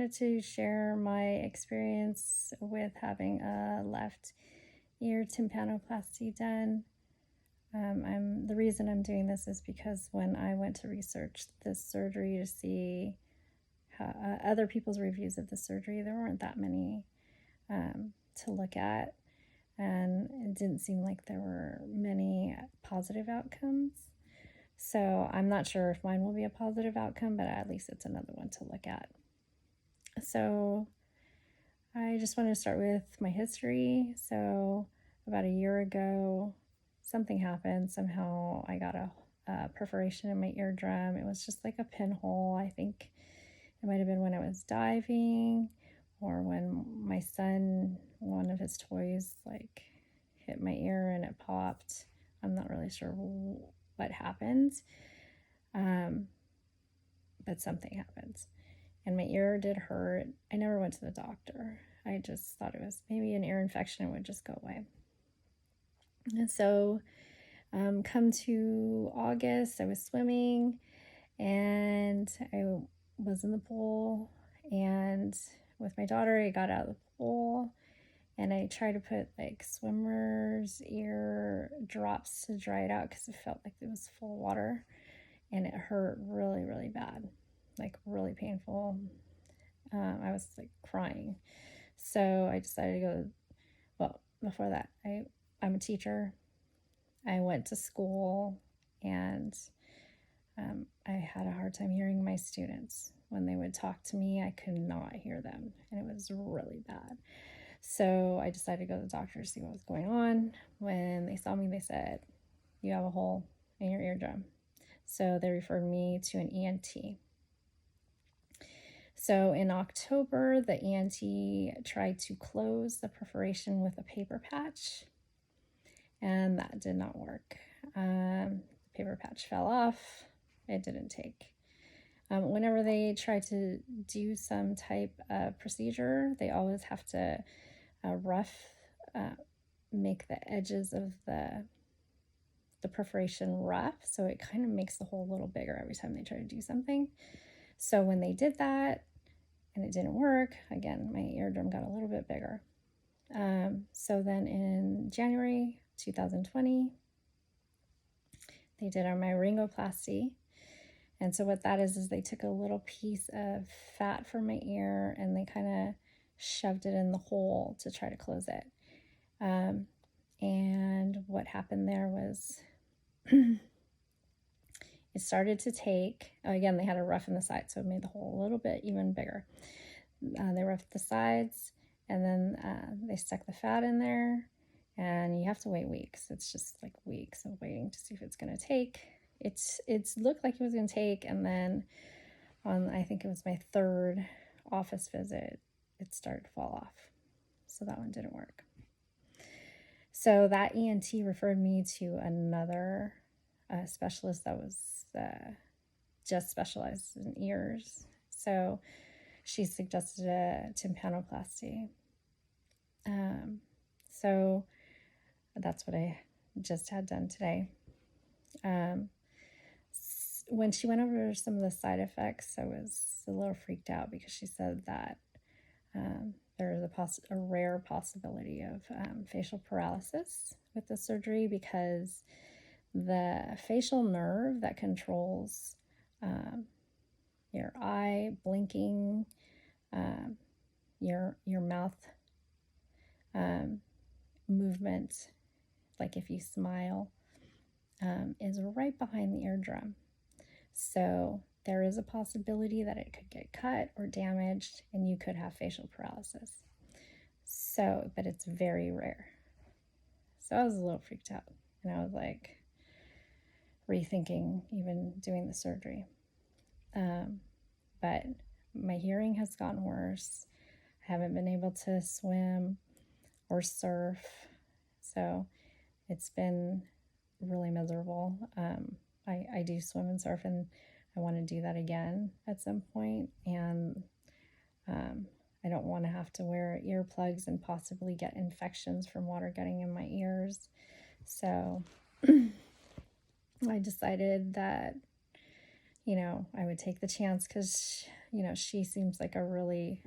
wanted to share my experience with having a left ear tympanoplasty done. The reason I'm doing this is because when I went to research this surgery to see how, other people's reviews of the surgery, there weren't that many to look at, and it didn't seem like there were many positive outcomes. So I'm not sure if mine will be a positive outcome, but at least it's another one to look at. So I just want to start with my history. So about a year ago, something happened. Somehow I got a perforation in my eardrum. It was just like a pinhole. I think it might have been when I was diving or when my son, one of his toys, like hit my ear and it popped. I'm not really sure what happened, but something happened. And my ear did hurt. I never went to the doctor. I just thought it was maybe an ear infection and would just go away. And so come to August, I was swimming and I was in the pool, and with my daughter, I got out of the pool and I tried to put like swimmer's ear drops to dry it out because it felt like it was full of water, and it hurt really, really bad, like really painful. I was like crying. So I decided to go, well, before that, I'm a teacher. I went to school, and I had a hard time hearing my students. When they would talk to me, I could not hear them, and it was really bad. So I decided to go to the doctor to see what was going on. When they saw me, they said, "You have a hole in your eardrum." So they referred me to an ENT. So in October, the ENT tried to close the perforation with a paper patch, and that did not work. The paper patch fell off. It didn't take. Whenever they try to do some type of procedure, they always have to make the edges of the perforation rough, so it kind of makes the hole a little bigger every time they try to do something. So when they did that and it didn't work, again, my eardrum got a little bit bigger. So then in January 2020, they did my myringoplasty. And so what that is they took a little piece of fat from my ear and they kind of shoved it in the hole to try to close it. And what happened there was it started to take, again, they had a rough in the side, so it made the hole a little bit even bigger. They roughed the sides, and then they stuck the fat in there, and you have to wait weeks. It's just like weeks of waiting to see if it's going to take. It's looked like it was going to take, and then on, I think it was my third office visit, it started to fall off. So that one didn't work. So that ENT referred me to another specialist that was just specialized in ears. So she suggested a tympanoplasty. So that's what I just had done today. When she went over some of the side effects, I was a little freaked out because she said that there is a rare possibility of facial paralysis with the surgery because the facial nerve that controls your eye blinking, your mouth movement, like if you smile, is right behind the eardrum. So there is a possibility that it could get cut or damaged and you could have facial paralysis. So, but it's very rare. So I was a little freaked out, and I was like rethinking even doing the surgery. But my hearing has gotten worse. I haven't been able to swim or surf. So it's been really miserable. I do swim and surf, and I want to do that again at some point. And I don't want to have to wear earplugs and possibly get infections from water getting in my ears. So I decided that, I would take the chance because, you know, she seems like a really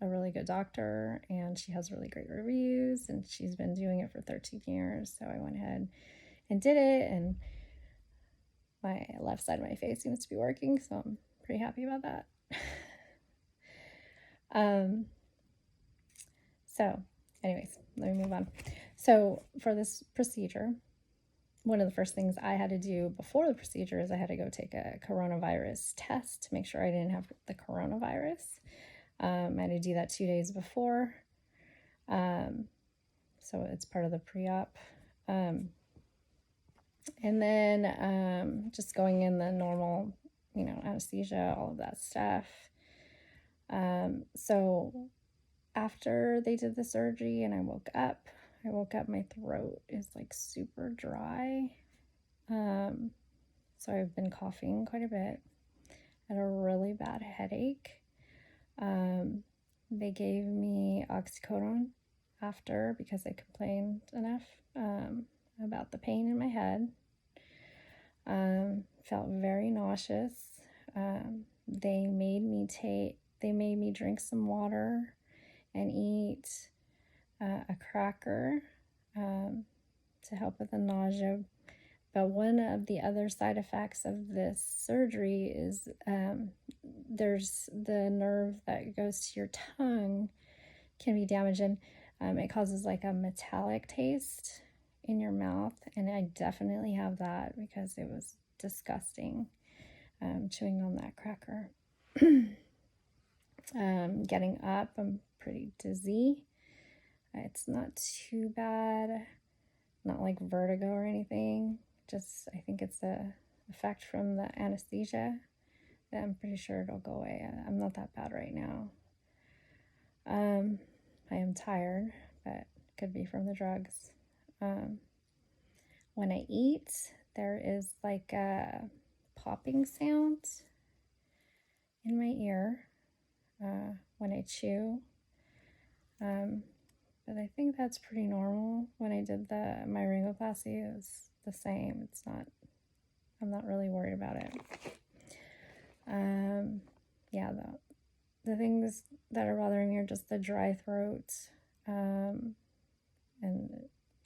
good doctor, and she has really great reviews, and she's been doing it for 13 years. So I went ahead and did it, and my left side of my face seems to be working, so I'm pretty happy about that. So anyways, let me move on. So for this procedure, one of the first things I had to do before the procedure is I had to go take a coronavirus test to make sure I didn't have the coronavirus. I had to do that 2 days before. So it's part of the pre-op. And then just going in the normal, you know, anesthesia, all of that stuff. So after they did the surgery and I woke up, my throat is like super dry. So I've been coughing quite a bit. I had a really bad headache. They gave me oxycodone after because I complained enough about the pain in my head. Felt very nauseous. They made me drink some water and eat a cracker to help with the nausea. But one of the other side effects of this surgery is there's the nerve that goes to your tongue can be damaged, and it causes like a metallic taste in your mouth, and I definitely have that because it was disgusting chewing on that cracker. Getting up, I'm pretty dizzy. It's not too bad, not like vertigo or anything. Just, I think it's the effect from the anesthesia. I'm pretty sure it'll go away. I'm not that bad right now. I am tired, but could be from the drugs. When I eat, there is like a popping sound in my ear when I chew. But I think that's pretty normal. When I did the microdissection, it was the same. I'm not really worried about it. Yeah, the things that are bothering me are just the dry throat, and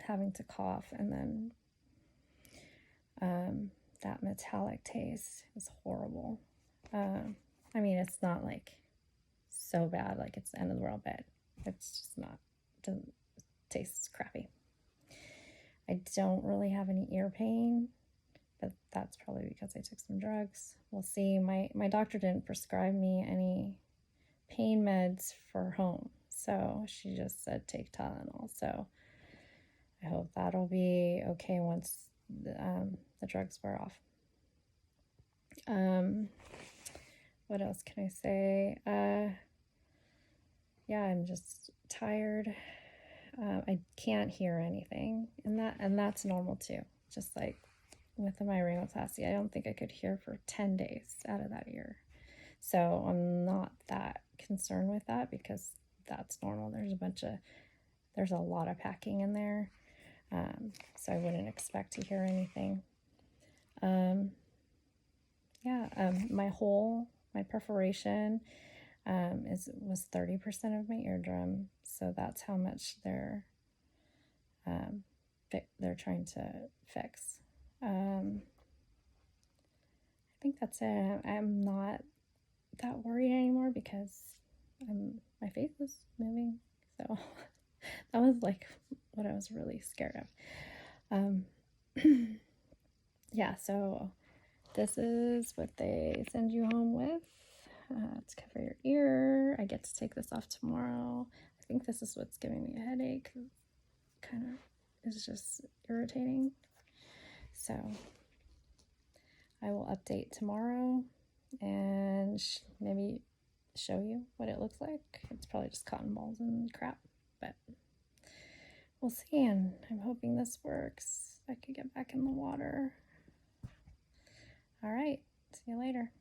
having to cough, and then that metallic taste is horrible. I mean, it's not like so bad, like it's the end of the world, but it's just not, doesn't taste crappy. I don't really have any ear pain, but that's probably because I took some drugs. We'll see. My doctor didn't prescribe me any pain meds for home, so she just said take Tylenol. So I hope that'll be okay once the drugs wear off. What else can I say? Yeah, I'm just tired. I can't hear anything, and that's normal too. Just like with the microdissection, I don't think I could hear for 10 days out of that ear. So I'm not that concerned with that because that's normal. There's a lot of packing in there, so I wouldn't expect to hear anything. My perforation was 30% of my eardrum, so that's how much they're trying to fix. I think that's it. I'm not that worried anymore because my face is moving, so that was like what I was really scared of. Yeah, so this is what they send you home with to cover your ear. I get to take this off tomorrow. I think this is what's giving me a headache. Kind of is just irritating. So I will update tomorrow and maybe show you what it looks like. It's probably just cotton balls and crap, but we'll see. And I'm hoping this works. I could get back in the water. All right. See you later.